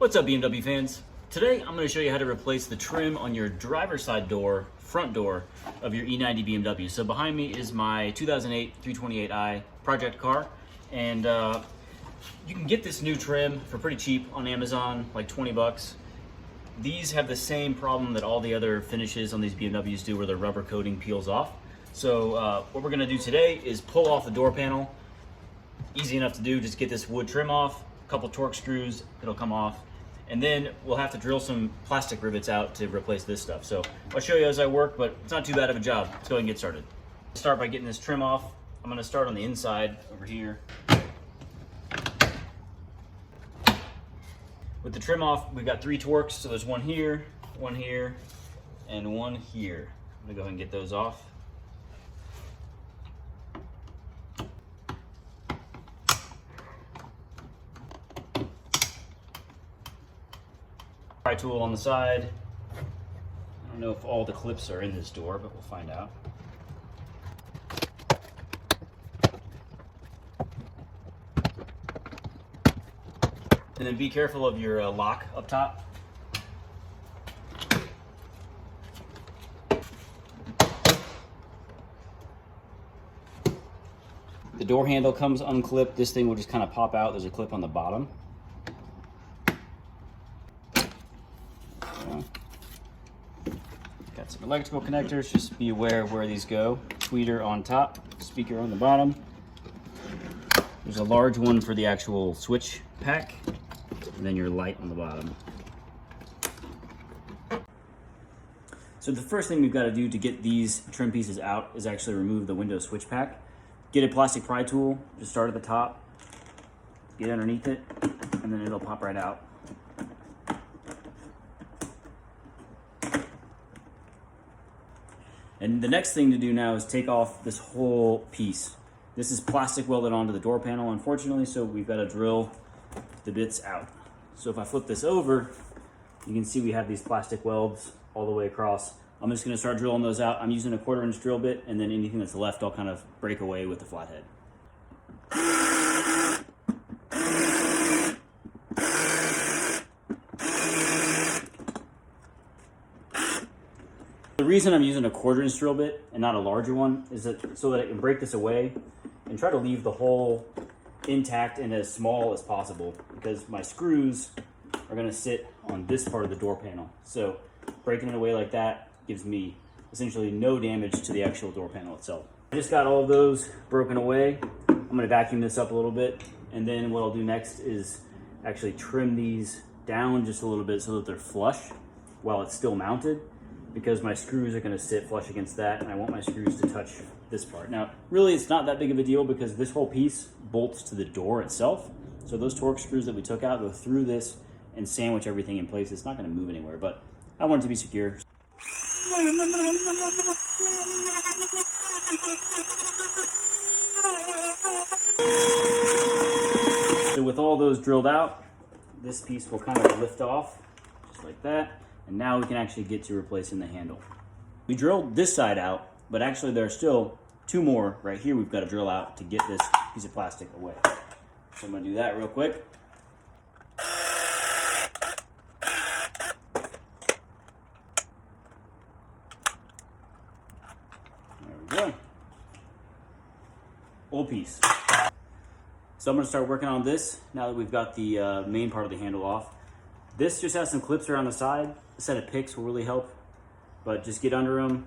What's up, BMW fans? Today I'm going to show you how to replace the trim on your driver's side door, front door of your E90 BMW. So behind me is my 2008 328i project car, and you can get this new trim for pretty cheap on Amazon, like 20 bucks. These have the same problem that all the other finishes on these BMWs do, where the rubber coating peels off. So what we're going to do today is pull off the door panel. Easy enough to do, just get this wood trim off, a couple torque screws, it'll come off. And then we'll have to drill some plastic rivets out to replace this stuff. So I'll show you as I work, but it's not too bad of a job. Let's go ahead and get started. Start by getting this trim off. I'm gonna start on the inside over here. With the trim off, we've got 3 torques. So there's one here, and one here. I'm gonna go ahead and get those off. Pry tool on the side. I don't know if all the clips are in this door, but we'll find out. And then be careful of your lock up top. The door handle comes unclipped. This thing will just kind of pop out. There's a clip on the bottom. Got some electrical connectors, just be aware of where these go. Tweeter on top, speaker on the bottom. There's a large one for the actual switch pack, and then your light on the bottom. So the first thing we've got to do to get these trim pieces out is actually remove the window switch pack. Get a plastic pry tool, just start at the top, get underneath it, and then it'll pop right out. And the next thing to do now is take off this whole piece. This is plastic welded onto the door panel, unfortunately, so we've got to drill the bits out. So if I flip this over, you can see we have these plastic welds all the way across. I'm just going to start drilling those out. I'm using a 1/4-inch drill bit, and then anything that's left I'll kind of break away with the flathead. The reason I'm using a 1/4-inch drill bit and not a larger one is that so that I can break this away and try to leave the hole intact and as small as possible, because my screws are going to sit on this part of the door panel. So breaking it away like that gives me essentially no damage to the actual door panel itself. I just got all of those broken away. I'm going to vacuum this up a little bit, and then what I'll do next is actually trim these down just a little bit so that they're flush while it's still mounted, because my screws are going to sit flush against that, and I want my screws to touch this part. Now, really, it's not that big of a deal because this whole piece bolts to the door itself. So those torque screws that we took out go through this and sandwich everything in place. It's not going to move anywhere, but I want it to be secure. So with all those drilled out, this piece will kind of lift off, just like that. And now we can actually get to replacing the handle. We drilled this side out, but actually there are still 2 more right here we've got to drill out to get this piece of plastic away. So I'm going to do that real quick. There we go. Old piece. So I'm going to start working on this now that we've got the main part of the handle off. This just has some clips around the side. A set of picks will really help, but just get under them,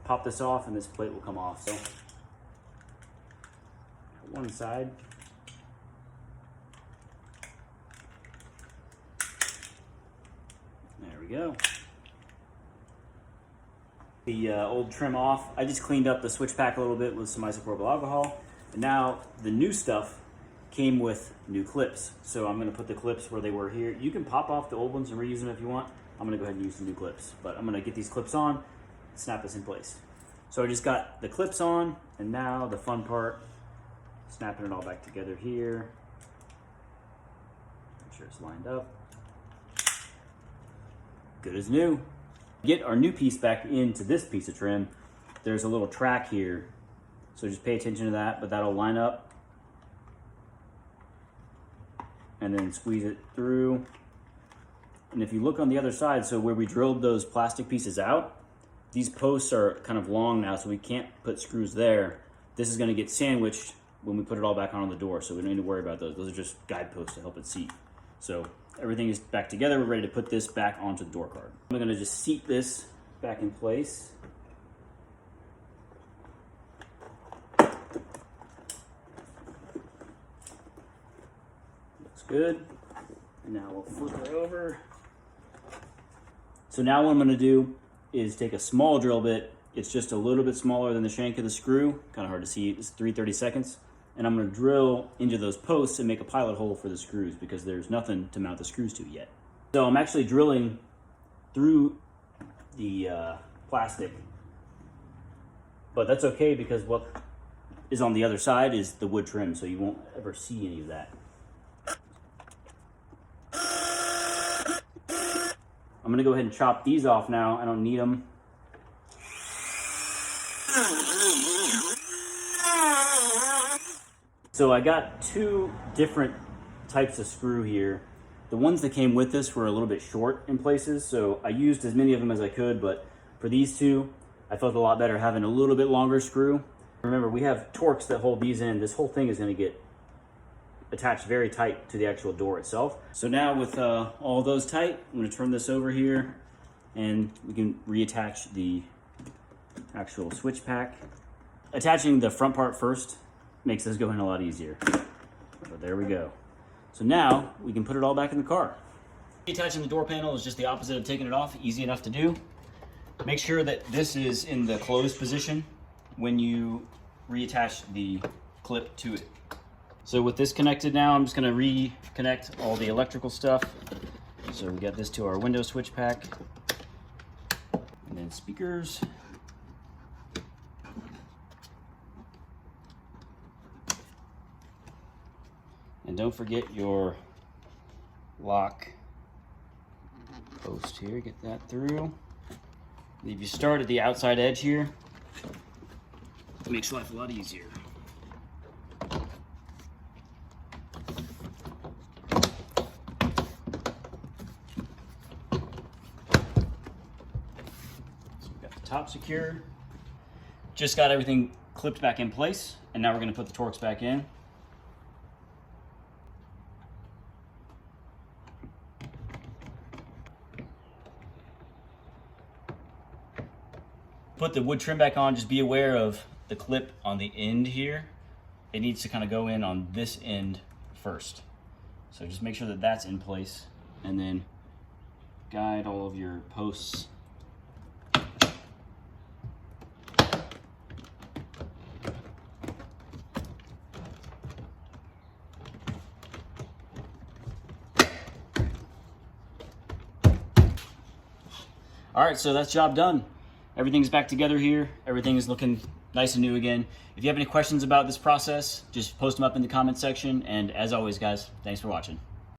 pop this off, and this plate will come off. So one side. There we go. The old trim off. I just cleaned up the switch pack a little bit with some isopropyl alcohol, and now the new stuff came with new clips. So I'm going to put the clips where they were here. You can pop off the old ones and reuse them if you want. I'm going to go ahead and use some new clips, but I'm going to get these clips on, snap this in place. So I just got the clips on, and now the fun part, snapping it all back together here. Make sure it's lined up. Good as new. Get our new piece back into this piece of trim. There's a little track here, so just pay attention to that, but that'll line up and then squeeze it through, And if you look on the other side, so where we drilled those plastic pieces out, these posts are kind of long now, so we can't put screws there. This is going to get sandwiched when we put it all back on the door, so we don't need to worry about those. Those are just guideposts to help it seat. So everything is back together. We're ready to put this back onto the door card. I'm going to just seat this back in place. Looks good. And now we'll flip her over. So now what I'm going to do is take a small drill bit. It's just a little bit smaller than the shank of the screw. Kind of hard to see. It's 3/32. And I'm going to drill into those posts and make a pilot hole for the screws because there's nothing to mount the screws to yet. So I'm actually drilling through the plastic, but that's okay because what is on the other side is the wood trim, so you won't ever see any of that. I'm going to go ahead and chop these off now. I don't need them. So I got two different types of screw here. The ones that came with this were a little bit short in places, so I used as many of them as I could, but for these two, I felt a lot better having a little bit longer screw. Remember, we have Torx that hold these in. This whole thing is going to get attached very tight to the actual door itself. So now with all those tight, I'm going to turn this over here and we can reattach the actual switch pack. Attaching the front part first makes this go in a lot easier. So there we go. So now we can put it all back in the car. Attaching the door panel is just the opposite of taking it off, easy enough to do. Make sure that this is in the closed position when you reattach the clip to it. So with this connected now, I'm just gonna reconnect all the electrical stuff. So we got this to our window switch pack, and then speakers. And don't forget your lock post here, get that through. And if you start at the outside edge here, it makes life a lot easier. Top secured. Just got everything clipped back in place, and now we're going to put the Torx back in. Put the wood trim back on. Just be aware of the clip on the end here. It needs to kind of go in on this end first. So just make sure that that's in place, and then guide all of your posts. All right, so that's job done. Everything's back together here. Everything is looking nice and new again. If you have any questions about this process, just post them up in the comment section. And as always, guys, thanks for watching.